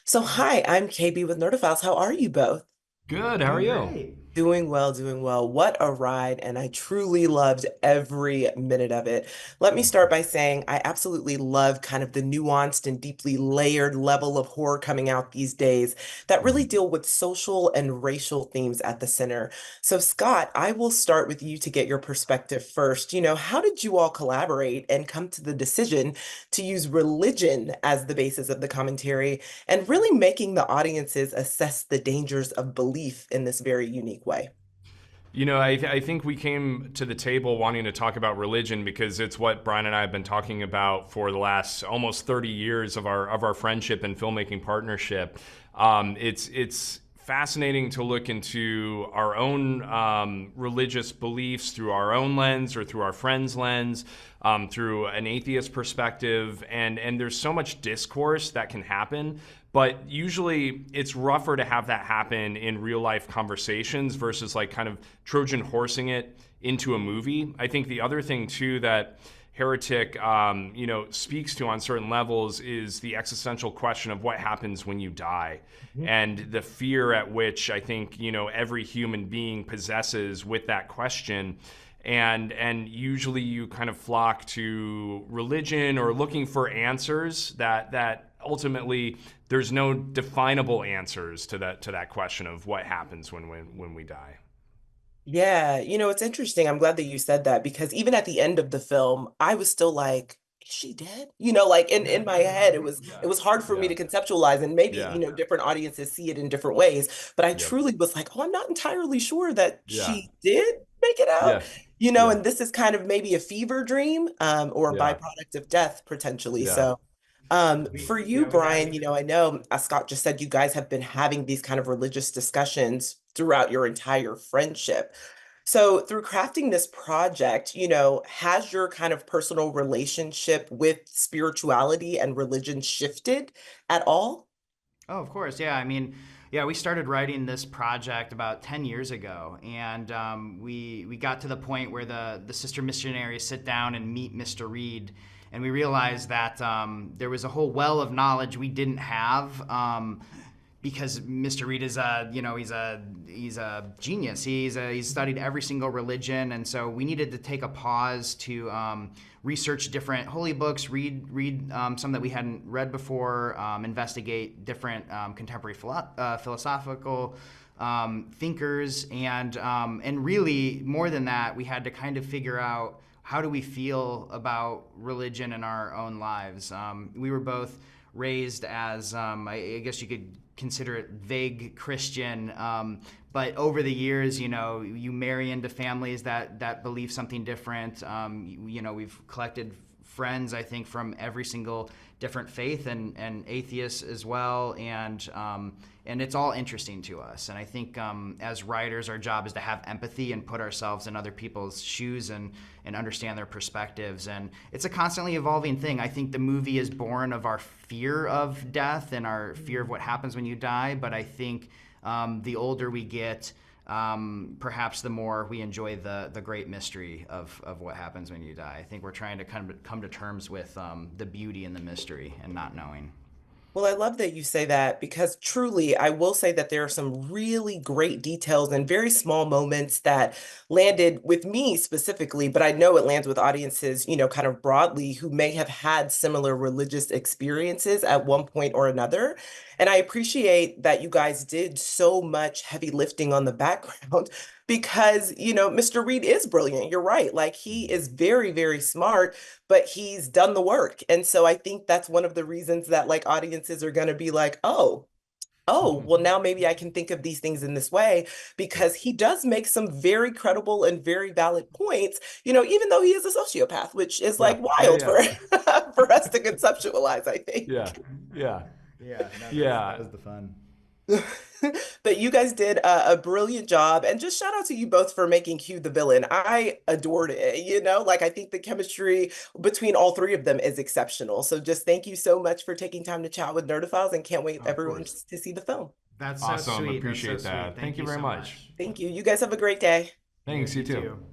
So, hi, I'm KB with Nerdophiles. How are you both? Good. How are Doing you? great. Doing well, doing well. What a ride, and I truly loved every minute of it. Let me start by saying I absolutely love kind of the nuanced and deeply layered level of horror coming out these days that really Mhm. deal with social and racial themes at the center. So, Scott, I will start with you to get your perspective first. How did you all collaborate and come to the decision to use religion as the basis of the commentary and really making the audiences assess the dangers of belief in this very unique way? I think we came to the table wanting to talk about religion because it's what Brian and I have been talking about for the last almost 30 years of our friendship and filmmaking partnership. It's fascinating to look into our own religious beliefs through our own lens or through our friends' lens, through an atheist perspective, and there's so much discourse that can happen. But usually it's rougher to have that happen in real life conversations versus like kind of Trojan horsing it into a movie. I think the other thing too that Heretic, speaks to on certain levels is the existential question of what happens when you die, Mhm. and the fear at which I think every human being possesses with that question. And usually you kind of flock to religion or looking for answers that ultimately there's no definable answers to that question of what happens when we die. Yeah, it's interesting. I'm glad that you said that because even at the end of the film, I was still like, is she dead? Like in my head, it Yeah, was hard for me yeah, to conceptualize, and maybe, yeah, different audiences see it in different ways. But I yep, truly was like, oh, I'm not entirely sure that yeah, she did make it out. yeah, yeah, And this is kind of maybe a fever dream, or a yeah, byproduct of death potentially. yeah. So for you, We had Brian, I know, as Scott just said, you guys have been having these kind of religious discussions throughout your entire friendship. So, through crafting this project, has your kind of personal relationship with spirituality and religion shifted at all? Oh, of course. Yeah. I mean, yeah, we started writing this project about 10 years ago, and we got to the point where the sister missionaries sit down and meet Mr. Reed, and we realized that there was a whole well of knowledge we didn't have. Because Mr. Reed is he's a genius. He's studied every single religion, and so we needed to take a pause to research different holy books, read some that we hadn't read before, investigate different contemporary philosophical thinkers, and really more than that, we had to kind of figure out how do we feel about religion in our own lives. We were both raised as I guess you could consider it vague Christian. But over the years, you marry into families that believe something different. We've collected friends, I think, from every single different faith and atheists as well, and it's all interesting to us. And I think as writers, our job is to have empathy and put ourselves in other people's shoes and understand their perspectives. And it's a constantly evolving thing. I think the movie is born of our fear of death and our fear of what happens when you die. But I think the older we get, perhaps the more we enjoy the great mystery of what happens when you die. I think we're trying to come to terms with the beauty and the mystery and not knowing. Well, I love that you say that because truly, I will say that there are some really great details and very small moments that landed with me specifically, but I know it lands with audiences, kind of broadly who may have had similar religious experiences at one point or another. And I appreciate that you guys did so much heavy lifting on the background because, Mr. Reed is brilliant. You're right. Like he is very, very smart, but he's done the work. And so I think that's one of the reasons that like audiences are going to be like, oh, well, now maybe I can think of these things in this way Yep. because he does make some very credible and very valid points, even though he is a sociopath, which is Yeah. like Yeah. wild Yeah. for for us to conceptualize, I think. Yeah. Yeah. Yeah, no, that Yeah. was the fun. But you guys did a brilliant job, and just shout out to you both for making Hugh the villain. I adored it, like I think the chemistry between all three of them is exceptional. So just thank you so much for taking time to chat with Nerdophiles, and can't wait Oh, of everyone course. to see the film. That's so Awesome. sweet. That's so Appreciate sweet. that. Thank Thank you you very so much. much. Thank you. You guys have a great day. Thanks. You You too. too.